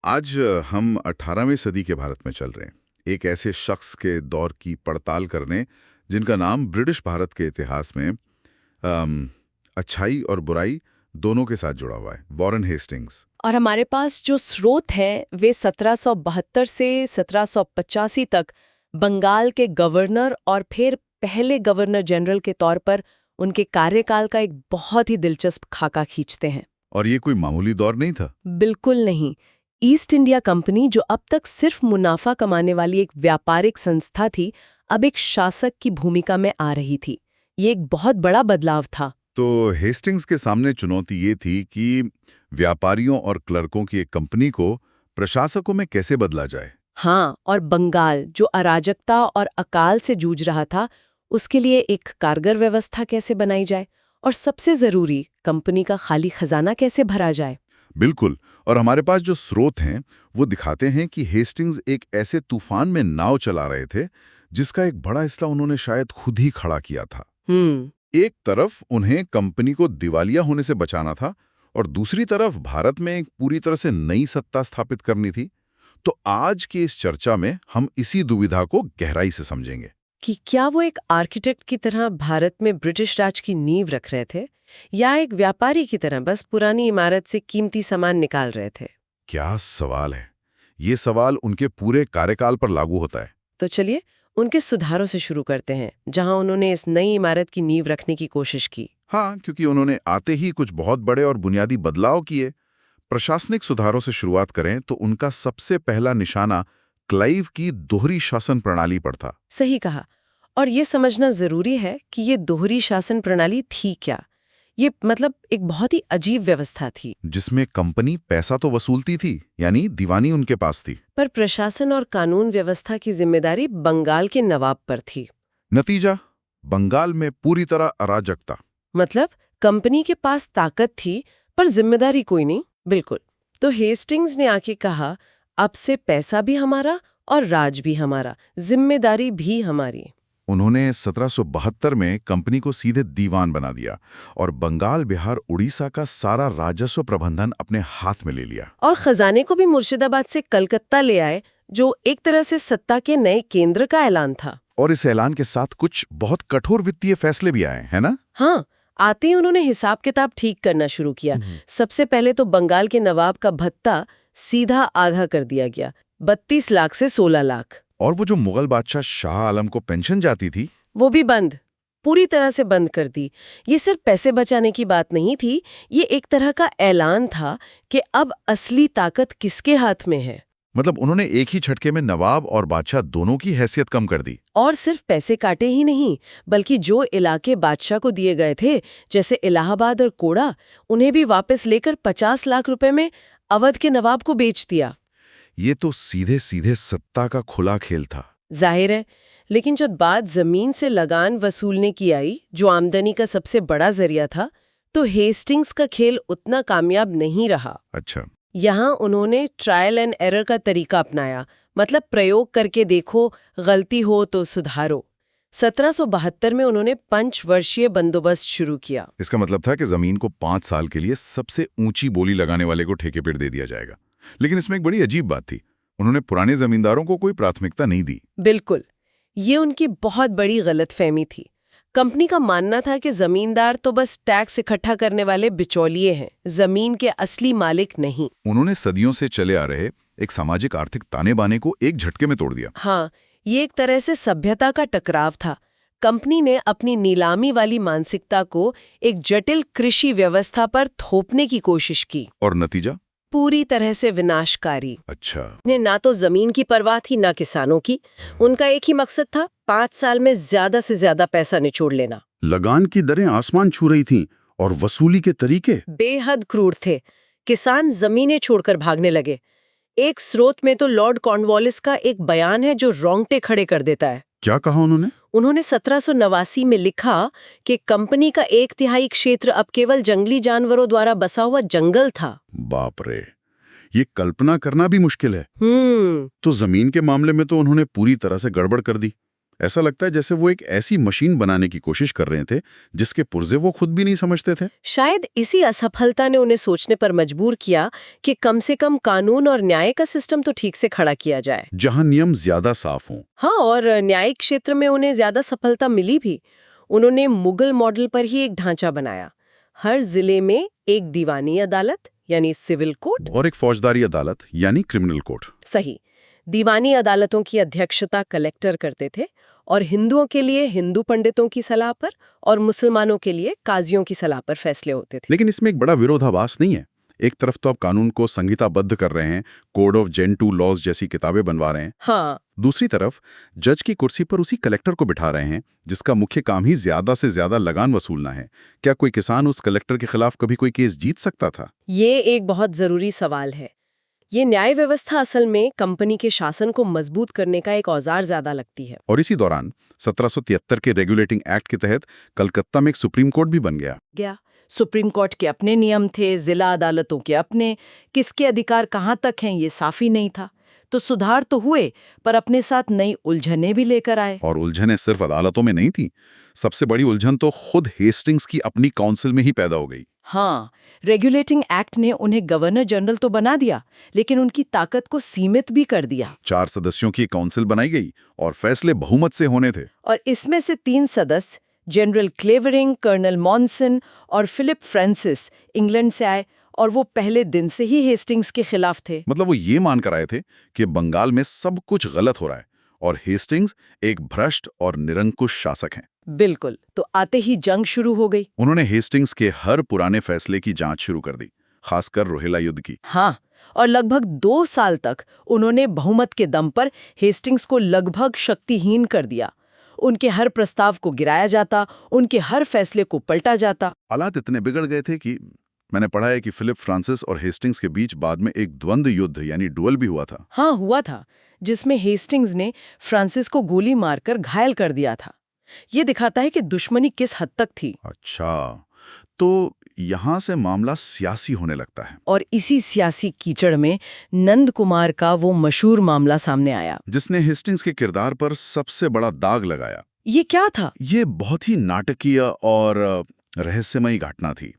आज हम 18वीं सदी के भारत में चल रहे हैं, एक ऐसे शख्स के दौर की पड़ताल करने जिनका नाम ब्रिटिश भारत के इतिहास में अच्छाई और बुराई दोनों के साथ जुड़ा हुआ है, वॉरेन हेस्टिंग्स। और हमारे पास जो स्रोत हैं वे 1772 से 1785 तक बंगाल के गवर्नर और फिर पहले गवर्नर जनरल के तौर पर उनके कार्यकाल का एक बहुत ही दिलचस्प खाका खींचते हैं। और ये कोई मामूली दौर नहीं था। बिल्कुल नहीं। ईस्ट इंडिया कंपनी, जो अब तक सिर्फ मुनाफा कमाने वाली एक व्यापारिक संस्था थी, अब एक शासक की भूमिका में आ रही थी। ये एक बहुत बड़ा बदलाव था। तो हेस्टिंग्स के सामने चुनौती ये थी कि व्यापारियों और क्लर्कों की एक कंपनी को प्रशासकों में कैसे बदला जाए। हाँ, और बंगाल जो अराजकता और अकाल से जूझ रहा था, उसके लिए एक कारगर व्यवस्था कैसे बनाई जाए, और सबसे जरूरी, कंपनी का खाली खजाना कैसे भरा जाए। बिल्कुल। और हमारे पास जो स्रोत हैं वो दिखाते हैं कि हेस्टिंग्स एक ऐसे तूफान में नाव चला रहे थे जिसका एक बड़ा हिस्सा उन्होंने शायद खुद ही खड़ा किया था। एक तरफ उन्हें कंपनी को दिवालिया होने से बचाना था और दूसरी तरफ भारत में एक पूरी तरह से नई सत्ता स्थापित करनी थी। तो आज की इस चर्चा में हम इसी दुविधा को गहराई से समझेंगे कि क्या वो एक आर्किटेक्ट की तरह भारत में ब्रिटिश राज की नींव रख रहे थे, या एक व्यापारी की तरह बस पुरानी इमारत से कीमती सामान निकाल रहे थे। क्या सवाल है। ये सवाल उनके पूरे कार्यकाल पर लागू होता है। तो चलिए उनके सुधारों से शुरू करते हैं, जहां उन्होंने इस नई इमारत की नींव रखने की कोशिश की। हाँ, क्योंकि उन्होंने आते ही कुछ बहुत बड़े और बुनियादी बदलाव किए। प्रशासनिक सुधारों से शुरुआत करें तो उनका सबसे पहला निशाना क्लाइव की दोहरी शासन प्रणाली पर था। सही कहा। और ये समझना जरूरी है कि ये दोहरी शासन प्रणाली थी क्या। ये मतलब एक बहुत ही अजीब व्यवस्था थी, जिसमें कंपनी पैसा तो वसूलती थी, यानी दीवानी उनके पास थी, पर प्रशासन और कानून व्यवस्था की जिम्मेदारी बंगाल के नवाब पर थी। नतीजा, बंगाल में पूरी तरह अराजकता। मतलब कंपनी के पास ताकत थी पर जिम्मेदारी कोई नहीं। बिल्कुल। तो हेस्टिंग्स ने आके कहा, अब से पैसा भी हमारा और राज भी हमारा, जिम्मेदारी भी हमारी। उन्होंने 1772 में कंपनी को सीधे दीवान बना दिया और बंगाल, बिहार, उड़ीसा का सारा राजस्व प्रबंधन अपने हाथ में ले लिया। और खजाने को भी मुर्शिदाबाद से कलकत्ता ले आए, जो एक तरह से सत्ता के नए केंद्र का ऐलान था। और इस ऐलान के साथ कुछ बहुत कठोर वित्तीय फैसले भी आए, है ना? हाँ, आते ही उन्होंने हिसाब किताब ठीक करना शुरू किया। सबसे पहले तो बंगाल के नवाब का भत्ता सीधा आधा कर दिया गया, 32 लाख से 16 लाख। और वो जो मुगल बादशाह शाह आलम को पेंशन जाती थी, वो भी बंद, पूरी तरह से बंद कर दी। ये सिर्फ पैसे बचाने की बात नहीं थी, ये एक तरह का ऐलान था कि अब असली ताकत किसके हाथ में है। मतलब उन्होंने एक ही झटके में नवाब और बादशाह दोनों की हैसियत कम कर दी। और सिर्फ पैसे काटे ही नहीं, बल्कि जो इलाके बादशाह को दिए गए थे, जैसे इलाहाबाद और कोड़ा, उन्हें भी वापस लेकर 50 लाख रुपए में अवध के नवाब को बेच दिया। ये तो सीधे सीधे सत्ता का खुला खेल था। जाहिर है। लेकिन जब बात जमीन से लगान वसूलने की आई, जो आमदनी का सबसे बड़ा जरिया था, तो हेस्टिंग्स का खेल उतना कामयाब नहीं रहा। अच्छा। यहाँ उन्होंने ट्रायल एंड एरर का तरीका अपनाया, मतलब प्रयोग करके देखो, गलती हो तो सुधारो। 1772 में उन्होंने 5 वर्षीय बंदोबस्त शुरू किया। इसका मतलब था कि जमीन को 5 साल के लिए सबसे ऊंची बोली लगाने वाले को ठेके पर दे दिया जाएगा। लेकिन इसमें एक बड़ी अजीब बात थी, उन्होंने पुराने जमींदारों को कोई प्राथमिकता नहीं दी। बिल्कुल, ये उनकी बहुत बड़ी गलतफहमी थी। कंपनी का मानना था कि जमींदार तो बस टैक्स इकट्ठा करने वाले बिचौलिए हैं, जमीन के असली मालिक नहीं। उन्होंने सदियों से चले आ रहे एक सामाजिक आर्थिक ताने बाने को एक झटके में तोड़ दिया। हाँ, ये एक तरह से सभ्यता का टकराव था। कंपनी ने अपनी नीलामी वाली मानसिकता को एक जटिल कृषि व्यवस्था पर थोपने की कोशिश की। और नतीजा पूरी तरह से विनाशकारी। अच्छा। ने ना तो जमीन की परवाह थी, ना किसानों की। उनका एक ही मकसद था, 5 साल में ज्यादा से ज्यादा पैसा निचोड़ लेना। लगान की दरें आसमान छू रही थीं और वसूली के तरीके बेहद क्रूर थे। किसान जमीनें छोड़कर भागने लगे। एक स्रोत में तो लॉर्ड कॉर्नवालिस का एक बयान है जो रोंगटे खड़े कर देता है। क्या कहा उन्होंने? उन्होंने 1789 में लिखा कि कंपनी का 1/3 क्षेत्र अब केवल जंगली जानवरों द्वारा बसा हुआ जंगल था। बाप रे, ये कल्पना करना भी मुश्किल है। तो जमीन के मामले में तो उन्होंने पूरी तरह से गड़बड़ कर दी। ऐसा लगता है जैसे वो एक ऐसी मशीन बनाने की कोशिश कर रहे थे जिसके पुर्जे वो खुद भी नहीं समझते थे। शायद इसी असफलता ने उन्हें सोचने पर मजबूर किया कि कम से कम कानून और न्याय का सिस्टम तो ठीक से खड़ा किया जाए, जहां नियम ज्यादा साफ हों। हाँ, और न्यायिक क्षेत्र में उन्हें ज्यादा सफलता मिली भी। उन्होंने मुगल मॉडल पर ही एक ढांचा बनाया। हर जिले में एक दीवानी अदालत यानी सिविल कोर्ट और एक फौजदारी अदालत यानी क्रिमिनल कोर्ट। सही। दीवानी अदालतों की अध्यक्षता कलेक्टर करते थे और हिंदुओं के लिए हिंदू पंडितों की सलाह पर और मुसलमानों के लिए काजियों की सलाह पर फैसले होते थे। लेकिन इसमें एक बड़ा विरोधाभास नहीं है। एक तरफ तो आप कानून को संहिताबद्ध कर रहे हैं, कोड ऑफ जेंटू लॉज जैसी किताबें बनवा रहे हैं। हाँ। दूसरी तरफ जज की कुर्सी पर उसी कलेक्टर को बिठा रहे हैं जिसका मुख्य काम ही ज्यादा से ज्यादा लगान वसूलना है। क्या कोई किसान उस कलेक्टर के खिलाफ कभी कोई केस जीत सकता था? ये एक बहुत जरूरी सवाल है। ये न्याय व्यवस्था असल में कंपनी के शासन को मजबूत करने का एक औजार ज्यादा लगती है। और इसी दौरान 1773 के रेगुलेटिंग एक्ट के तहत कलकत्ता में एक सुप्रीम कोर्ट भी बन गया। सुप्रीम कोर्ट के अपने नियम थे, जिला अदालतों के अपने। किसके अधिकार कहाँ तक हैं ये साफ ही नहीं था। तो सुधार तो हुए, पर अपने साथ नई उलझनें भी लेकर आए। और उलझनें सिर्फ अदालतों में नहीं थी। सबसे बड़ी उलझन तो खुद हेस्टिंग्स की अपनी काउंसिल में ही पैदा हो गई। हाँ, रेगुलेटिंग एक्ट ने उन्हें गवर्नर जनरल तो बना दिया, लेकिन उनकी ताकत को सीमित भी कर दिया। 4 सदस्यों की काउंसिल बनाई गई और फैसले बहुमत से होने थे। और इसमें से 3 सदस्य जनरल क्लेवरिंग, कर्नल मॉनसन और फिलिप फ्रांसिस इंग्लैंड से आए और वो पहले दिन से ही हेस्टिंग्स के खिलाफ थे। मतलब वो ये मानकर आए थे कि बंगाल में सब कुछ गलत हो रहा है और हेस्टिंग्स एक भ्रष्ट और निरंकुश शासक हैं। बिल्कुल। तो आते ही जंग शुरू हो गई। उन्होंने हेस्टिंग्स के हर पुराने फैसले की जांच शुरू कर दी, खासकर रोहिला युद्ध की। हाँ, और लगभग 2 साल तक उन्होंने बहुमत के दम पर हेस्टिंग्स को लगभग शक्तिहीन कर दिया। उनके हर प्रस्ताव को गिराया जाता, उनके हर फैसले को पलटा जाता। हालात इतने बिगड़ गए थे कि मैंने पढ़ा है कि फिलिप फ्रांसिस और हेस्टिंग्स के बीच बाद में एक द्वंद्व युद्ध यानी डुअल भी हुआ था। हाँ, हुआ था, जिसमें हेस्टिंग्स ने फ्रांसिस को गोली मारकर घायल कर दिया था। ये दिखाता है कि दुश्मनी किस हद तक थी। अच्छा, तो यहाँ से मामला सियासी होने लगता है। और इसी सियासी कीचड़ में नंद कुमार का वो मशहूर मामला सामने आया, जिसने हेस्टिंग्स के किरदार पर सबसे बड़ा दाग लगाया। ये क्या था? ये बहुत ही नाटकीय और रहस्यमयी घटना थी।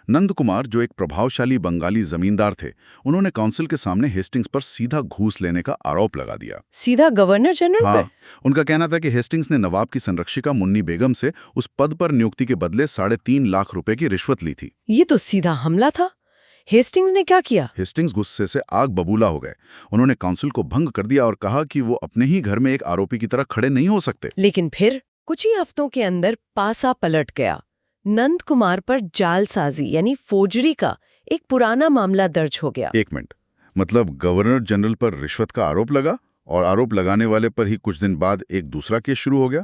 नंद कुमार, जो एक प्रभावशाली बंगाली जमींदार थे, उन्होंने काउंसिल के सामने हेस्टिंग्स पर सीधा घूस लेने का आरोप लगा दिया। सीधा गवर्नर जनरल हाँ, पे? उनका कहना था कि हेस्टिंग्स ने नवाब की संरक्षिका मुन्नी बेगम से उस पद पर नियुक्ति के बदले 3.5 लाख रुपए की रिश्वत ली थी। ये तो सीधा हमला था। हेस्टिंग्स ने क्या किया? हेस्टिंग्स गुस्से से आग बबूला हो गए। उन्होंने काउंसिल को भंग कर दिया और कहा कि वो अपने ही घर में एक आरोपी की तरह खड़े नहीं हो सकते। लेकिन फिर कुछ ही हफ्तों के अंदर पासा पलट गया। नंद कुमार पर जालसाजी यानी फोर्जरी का एक पुराना मामला दर्ज हो गया। 1 मिनट, मतलब गवर्नर जनरल पर रिश्वत का आरोप लगा और आरोप लगाने वाले पर ही कुछ दिन बाद एक दूसरा केस शुरू हो गया।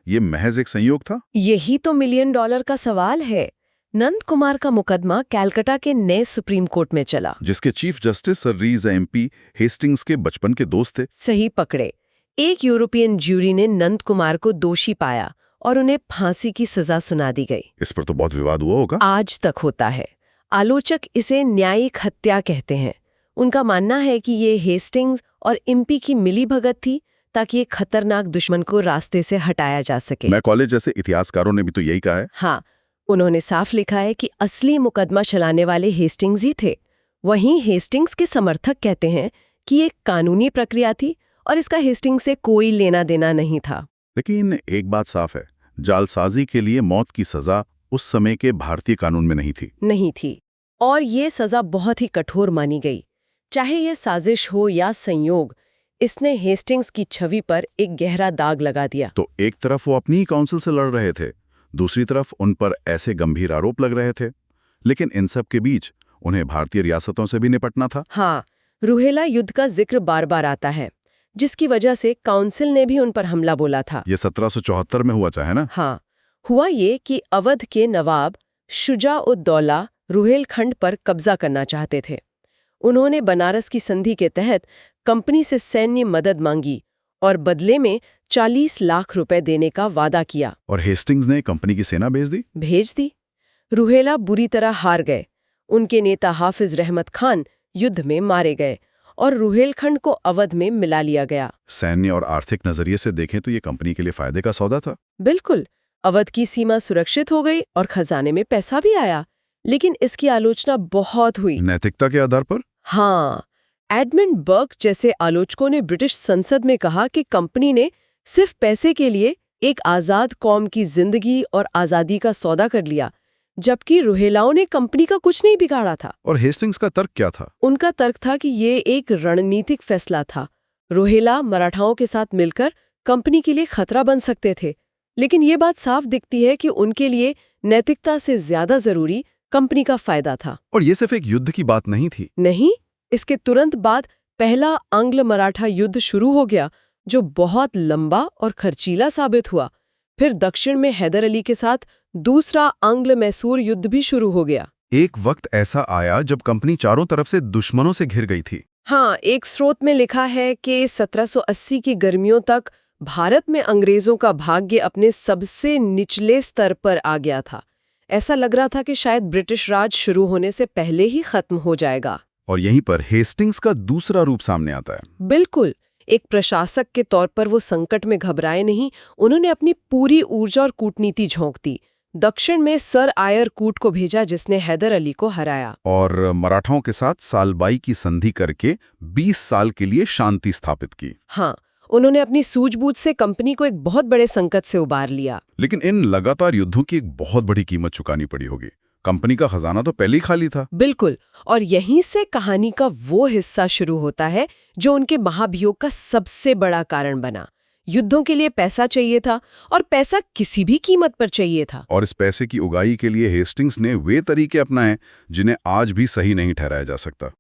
ये महज एक संयोग था? यही तो $1 मिलियन का सवाल है। नंद कुमार का मुकदमा कैलकाटा के नए सुप्रीम कोर्ट में चला, जिसके चीफ जस्टिस सर रीज एमपी हेस्टिंग्स के बचपन के दोस्त थे। सही पकड़े। एक यूरोपियन ज्यूरी ने नंद कुमार को दोषी पाया और उन्हें फांसी की सजा सुना दी गई। इस पर तो बहुत विवाद हुआ होगा। आज तक होता है। आलोचक इसे न्यायिक हत्या कहते हैं। उनका मानना है कि ये हेस्टिंग्स और एमपी की मिलीभगत थी ताकि एक खतरनाक दुश्मन को रास्ते से हटाया जा सके। मैं कॉलेज जैसे इतिहासकारों ने भी तो यही कहा है। हाँ, उन्होंने साफ लिखा है कि असली मुकदमा चलाने वाले हेस्टिंग्स ही थे। वहीं हेस्टिंग्स के समर्थक कहते हैं कि ये कानूनी प्रक्रिया थी और इसका हेस्टिंग्स से कोई लेना देना नहीं था। लेकिन एक बात साफ है, जालसाजी के लिए मौत की सजा उस समय के भारतीय कानून में नहीं थी। और ये सजा बहुत ही कठोर मानी गई। चाहे ये साजिश हो या संयोग, इसने हेस्टिंग्स की छवि पर एक गहरा दाग लगा दिया। तो एक तरफ वो अपनी ही काउंसिल से लड़ रहे थे, दूसरी तरफ उन पर ऐसे गंभीर आरोप लग रहे थे। लेकिन इन सब के बीच उन्हें भारतीय रियासतों से भी निपटना था। हाँ, रोहिला युद्ध का जिक्र बार बार आता है, जिसकी वजह से काउंसिल ने भी उन पर हमला बोला था। ये 1774 में हुआ चाहे ना? हाँ, हुआ ये कि अवध के नवाब शुजा-उद-दौला रुहेलखंड पर कब्जा करना चाहते थे। उन्होंने बनारस की संधि के तहत कंपनी से सैन्य मदद मांगी और बदले में 40 लाख रुपए देने का वादा किया। और हेस्टिंग्स ने कंपनी की सेना भेज दी। रुहेला बुरी तरह हार गए। उनके नेता हाफिज रहमत खान युद्ध में मारे गए और रुहेलखंड को अवध में मिला लिया गया। सैन्य और आर्थिक नजरिए से देखें तो ये कंपनी के लिए फायदे का सौदा था। बिल्कुल, अवध की सीमा सुरक्षित हो गई और खजाने में पैसा भी आया, लेकिन इसकी आलोचना बहुत हुई। नैतिकता के आधार पर? हाँ, एडमंड बर्क जैसे आलोचकों ने ब्रिटिश संसद में कहा कि कंपनी ने सिर्फ पैसे के लिए एक आजाद कौम की जिंदगी और आजादी का सौदा कर लिया, जबकि रुहेलाओं ने कंपनी का कुछ नहीं बिगाड़ा था। और हेस्टिंग्स का तर्क क्या था? उनका तर्क था कि ये एक रणनीतिक फैसला था। रुहेला मराठाओं के साथ मिलकर कंपनी के लिए खतरा बन सकते थे, लेकिन ये बात साफ दिखती है कि उनके लिए नैतिकता से ज्यादा जरूरी कंपनी का फायदा था। और ये सिर्फ एक युद्ध की बात नहीं थी। नहीं, इसके तुरंत बाद पहला आंग्ल मराठा युद्ध शुरू हो गया, जो बहुत लंबा और खर्चीला साबित हुआ। फिर दक्षिण में हैदर अली के साथ दूसरा आंग्ल मैसूर युद्ध भी शुरू हो गया। एक वक्त ऐसा आया जब कंपनी चारों तरफ से दुश्मनों से घिर गई थी। हाँ, एक स्रोत में लिखा है कि 1780 की गर्मियों तक भारत में अंग्रेजों का भाग्य अपने सबसे निचले स्तर पर आ गया था। ऐसा लग रहा था कि शायद ब्रिटिश राज शुरू होने से पहले ही खत्म हो जाएगा। और यहीं पर हेस्टिंग्स का दूसरा रूप सामने आता है। बिल्कुल, एक प्रशासक के तौर पर वो संकट में घबराए नहीं। उन्होंने अपनी पूरी ऊर्जा और कूटनीति झोंक दी। दक्षिण में सर आयर कूट को भेजा, जिसने हैदर अली को हराया, और मराठाओं के साथ सालबाई की संधि करके 20 साल के लिए शांति स्थापित की। हाँ, उन्होंने अपनी सूझबूझ से कंपनी को एक बहुत बड़े संकट से उबार लिया। लेकिन इन लगातार युद्धों की एक बहुत बड़ी कीमत चुकानी पड़ी होगी। कंपनी का खजाना तो पहले ही खाली था। बिल्कुल, और यहीं से कहानी का वो हिस्सा शुरू होता है जो उनके महाभियोग का सबसे बड़ा कारण बना। युद्धों के लिए पैसा चाहिए था, और पैसा किसी भी कीमत पर चाहिए था। और इस पैसे की उगाही के लिए हेस्टिंग्स ने वे तरीके अपनाए जिन्हें आज भी सही नहीं ठहराया जा सकता।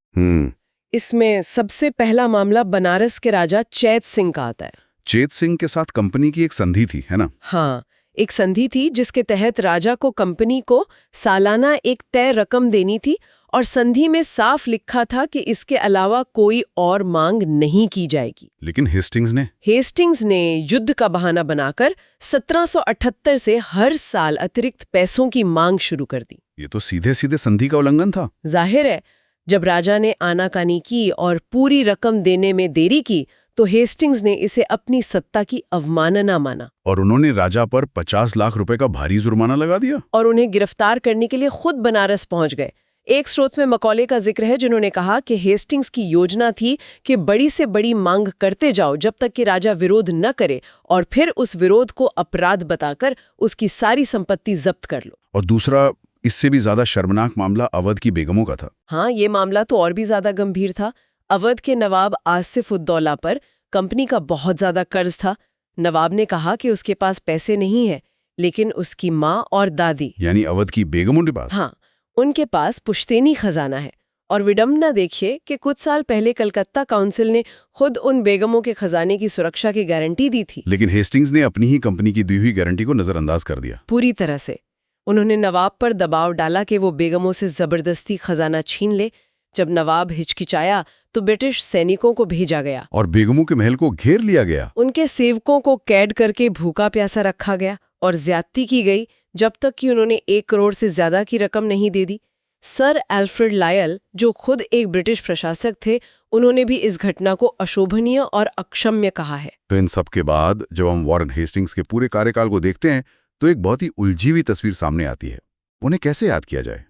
इसमें सबसे पहला मामला बनारस के राजा चैत सिंह का आता है। चैत सिंह के साथ कंपनी की एक संधि थी, है ना? हाँ, एक संधि थी जिसके तहत राजा को कंपनी को सालाना एक तय रकम देनी थी, और संधि में साफ लिखा था कि इसके अलावा कोई और मांग नहीं की जाएगी। लेकिन हेस्टिंग्स ने युद्ध का बहाना बनाकर 1778 से हर साल अतिरिक्त पैसों की मांग शुरू कर दी। ये तो सीधे सीधे संधि का उल्लंघन था। जाहिर है, जब राजा ने आनाकानी की और पूरी रकम देने में देरी की, तो हेस्टिंग्स ने इसे अपनी सत्ता की अवमानना माना। और उन्होंने राजा पर 50 लाख रुपए का भारी जुर्माना लगा दिया। और उन्हें गिरफ्तार करने के लिए खुद बनारस पहुंच गए। एक स्रोत में मकौले का जिक्र है, जिन्होंने कहा कि हेस्टिंग्स की योजना थी कि बड़ी से बड़ी मांग करते जाओ जब तक कि राजा विरोध न करे, और फिर उस विरोध को अपराध बताकर उसकी सारी संपत्ति जब्त कर लो। और दूसरा, इससे भी ज्यादा शर्मनाक मामला अवध की बेगमों का था। हाँ, ये मामला तो और भी ज्यादा गंभीर था। अवध के नवाब आसिफ उद्दौला पर कंपनी का बहुत ज्यादा कर्ज था। नवाब ने कहा कि उसके पास पैसे नहीं है, लेकिन उसकी माँ और दादी, यानी अवध की बेगमों के पास, हाँ, उनके पास पुश्तैनी खजाना है। और विडंबना देखिए कि कुछ साल पहले कलकत्ता काउंसिल ने खुद उन बेगमों के खजाने की सुरक्षा की गारंटी दी थी, लेकिन हेस्टिंग्स ने अपनी ही कंपनी की दी हुई गारंटी को नजरअंदाज कर दिया। पूरी तरह से। उन्होंने नवाब पर दबाव डाला कि वो बेगमों से जबरदस्ती खजाना छीन ले। जब नवाब हिचकिचाया तो ब्रिटिश सैनिकों को भेजा गया और बेगमों के महल को घेर लिया गया। उनके सेवकों को कैद करके भूखा प्यासा रखा गया और ज्यादती की गई, जब तक कि उन्होंने 1 करोड़ से ज्यादा की रकम नहीं दे दी। सर एल्फ्रेड लायल, जो खुद एक ब्रिटिश प्रशासक थे, उन्होंने भी इस घटना को अशोभनीय और अक्षम्य कहा है। तो इन सब के बाद जब हम वॉरेन हेस्टिंग्स के पूरे कार्यकाल को देखते हैं तो एक बहुत ही उलझी हुई तस्वीर सामने आती है। उन्हें कैसे याद किया जाए?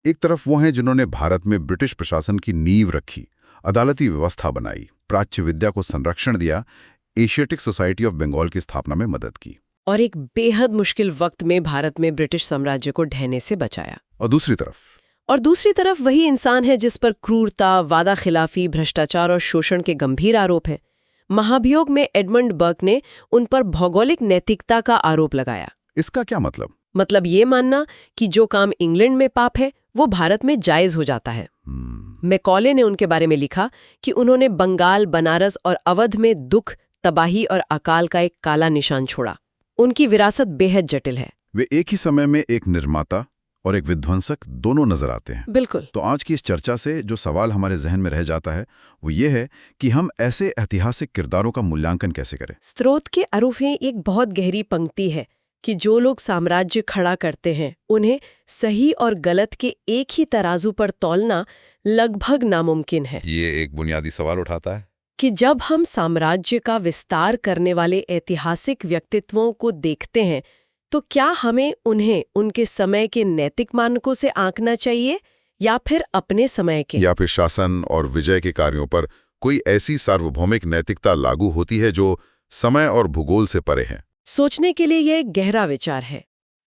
एक तरफ वो हैं जिन्होंने भारत में ब्रिटिश प्रशासन की नींव रखी, अदालती व्यवस्था बनाई, प्राच्य विद्या को संरक्षण दिया, एशियाटिक सोसाइटी ऑफ बंगाल की स्थापना में मदद की, और एक बेहद मुश्किल वक्त में भारत में ब्रिटिश साम्राज्य को ढहने से बचाया। और दूसरी तरफ वही इंसान है जिस पर क्रूरता, वादा खिलाफी, भ्रष्टाचार और शोषण के गंभीर आरोप हैं। महाभियोग में एडमंड बर्क ने उन पर भौगोलिक नैतिकता का आरोप लगाया। इसका क्या मतलब? मतलब ये मानना कि जो काम इंग्लैंड में पाप है वो भारत में जायज हो जाता है। मैकॉले ने उनके बारे में लिखा कि उन्होंने बंगाल, बनारस और अवध में दुख, तबाही और अकाल का एक काला निशान छोड़ा। उनकी विरासत बेहद जटिल है। वे एक ही समय में एक निर्माता और एक विध्वंसक दोनों नजर आते हैं। बिल्कुल। तो आज की इस चर्चा से जो सवाल हमारे जहन में रह जाता है वो ये है कि हम ऐसे ऐतिहासिक किरदारों का मूल्यांकन कैसे करें। स्रोत के आरूफ में एक बहुत गहरी पंक्ति है कि जो लोग साम्राज्य खड़ा करते हैं उन्हें सही और गलत के एक ही तराजू पर तौलना लगभग नामुमकिन है। ये एक बुनियादी सवाल उठाता है कि जब हम साम्राज्य का विस्तार करने वाले ऐतिहासिक व्यक्तित्वों को देखते हैं तो क्या हमें उन्हें उनके समय के नैतिक मानकों से आंकना चाहिए या फिर अपने समय के, या फिर शासन और विजय के कार्यों पर कोई ऐसी सार्वभौमिक नैतिकता लागू होती है जो समय और भूगोल से परे है? सोचने के लिए यह एक गहरा विचार है।